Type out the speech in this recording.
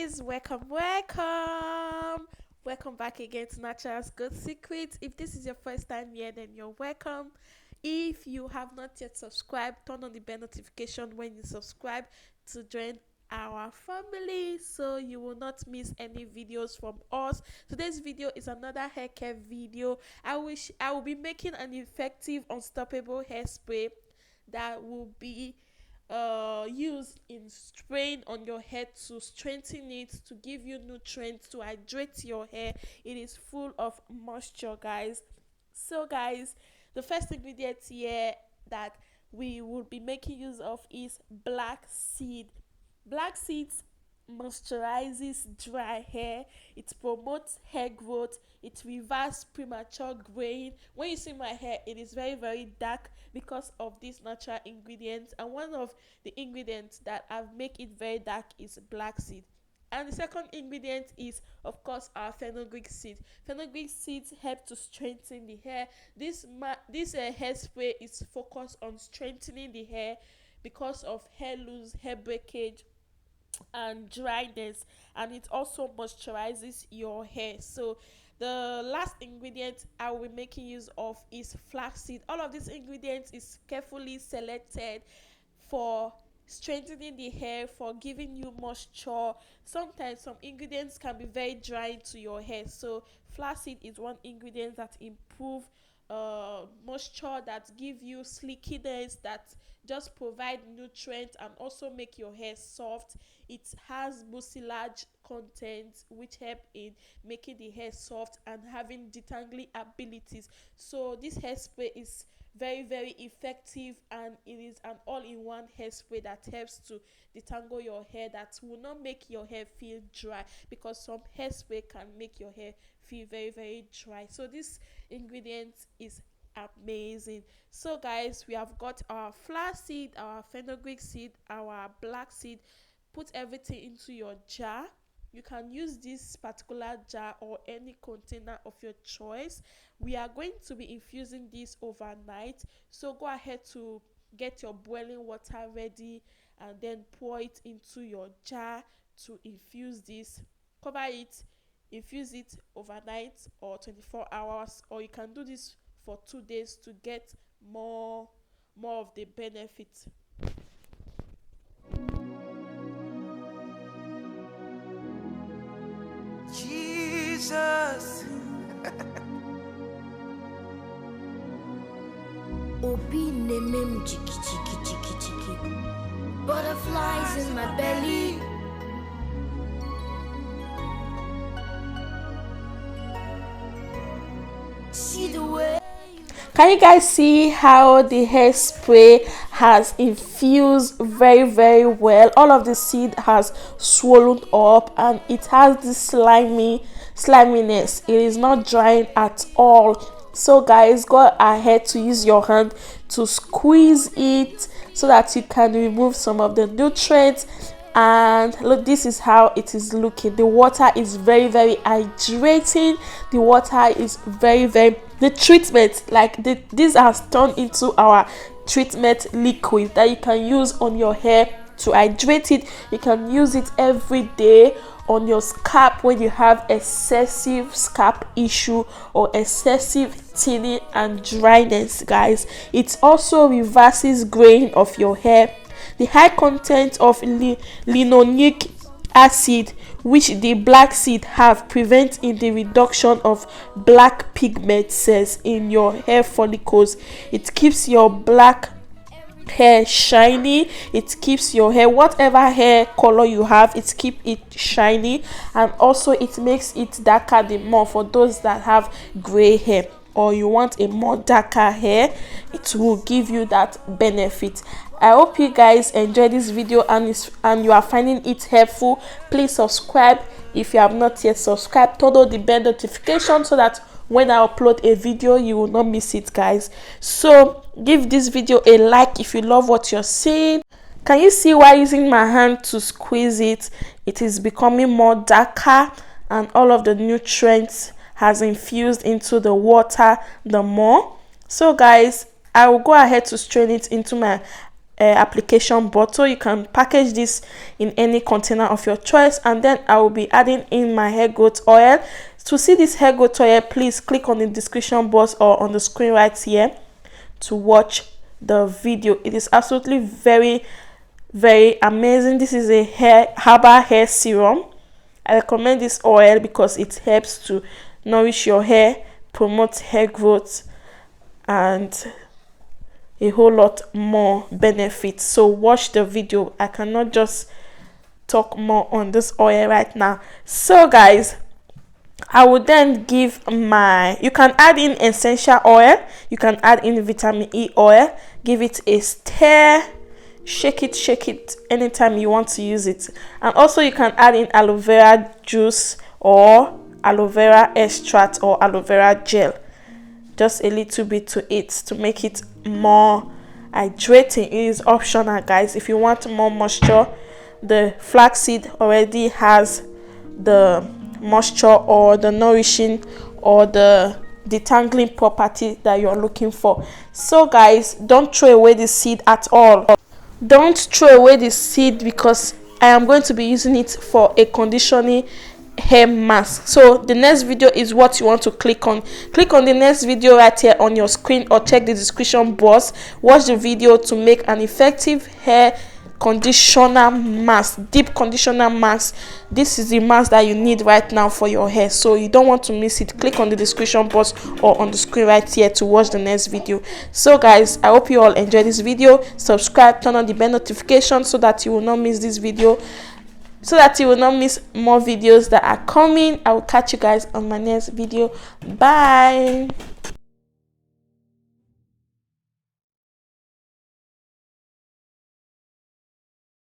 guys, welcome back again to Natural's Good Secrets. If this is your first time here, then you're welcome. If you have not yet subscribed, turn on the bell notification when you subscribe to join our family so you will not miss any videos from us. Today's video is another hair care video. I will be making an effective unstoppable hairspray that will be used in spraying on your hair to strengthen it, to give you nutrients, to hydrate your hair. It is full of moisture, guys. So guys, the first ingredient here that we will be making use of is black seed. Black seeds moisturizes dry hair, it promotes hair growth, it reverses premature graying. When you see my hair, it is very dark because of these natural ingredients, and one of the ingredients that have make it very dark is black seed. And the second ingredient is, of course, our fenugreek seed. Fenugreek seeds help to strengthen the hair. This hairspray is focused on strengthening the hair because of hair loss, hair breakage, and dryness, and it also moisturizes your hair. So the last ingredient I will be making use of is flaxseed. All of these ingredients is carefully selected for strengthening the hair, for giving you moisture. Sometimes some ingredients can be very dry to your hair, so flaxseed is one ingredient that improve moisture, that give you slickiness, that just provide nutrients and also make your hair soft. It has mucilage content which help in making the hair soft and having detangling abilities. So this hairspray is very effective, and it is an all-in-one hairspray that helps to detangle your hair, that will not make your hair feel dry, because some hairspray can make your hair feel very dry. So this ingredient is amazing. So guys, we have got our flaxseed, our fenugreek seed, our black seed. Put everything into your jar. You can use this particular jar or any container of your choice. We are going to be infusing this overnight, so go ahead to get your boiling water ready and then pour it into your jar to infuse this. Cover it, infuse it overnight or 24 hours, or you can do this for 2 days to get more of the benefits. Jesus. Obi nemem chiki chiki chiki chiki. Butterflies in my belly. See the way. Can you guys see how the hairspray has infused very well? All of the seed has swollen up and it has this sliminess. It is not drying at all. So guys, go ahead to use your hand to squeeze it so that you can remove some of the nutrients. And look, this is how it is looking. The water is very hydrating. The water is very the treatment, like this has turned into our treatment liquid that you can use on your hair to hydrate it. You can use it every day on your scalp when you have excessive scalp issue or excessive thinning and dryness, guys. It also reverses graying of your hair. The high content of linoleic acid which the black seed have prevent in the reduction of black pigment cells in your hair follicles. It keeps your black hair shiny. It keeps your hair, whatever hair color you have, it keep it shiny, and also it makes it darker the more for those that have gray hair, or you want a more darker hair. It will give you that benefit. I hope you guys enjoy this video and you are finding it helpful. Please subscribe if you have not yet subscribed. Turn on the bell notification so that when I upload a video you will not miss it, guys. So give this video a like if you love what you're seeing. Can you see why using my hand to squeeze it, it is becoming more darker, and all of the nutrients has infused into the water the more. So guys, I will go ahead to strain it into my application bottle. You can package this in any container of your choice, and then I will be adding in my hair growth oil. To see this hair growth oil, please click on the description box or on the screen right here to watch the video. It is absolutely very amazing. This is a herbal hair serum. I recommend this oil because it helps to nourish your hair, promote hair growth, and a whole lot more benefits. So watch the video. I cannot just talk more on this oil right now. So guys, I will then give you can add in essential oil, you can add in vitamin E oil, give it a stir, shake it anytime you want to use it. And also you can add in aloe vera juice or aloe vera extract or aloe vera gel, just a little bit to it to make it more hydrating. It is optional guys. If you want more moisture, the flaxseed already has the moisture or the nourishing or the detangling property that you're looking for. So guys, don't throw away the seed at all. Don't throw away the seed because I am going to be using it for a conditioning hair mask. So the next video is what you want to click on. Click on the next video right here on your screen or check the description box. Watch the video to make an effective hair conditioner mask, deep conditioner mask. This is the mask that you need right now for your hair, so you don't want to miss it. Click on the description box or on the screen right here to watch the next video. So guys, I hope you all enjoyed this video. Subscribe, turn on the bell notification so that you will not miss this video, so that you will not miss more videos that are coming. I will catch you guys on my next video. Bye.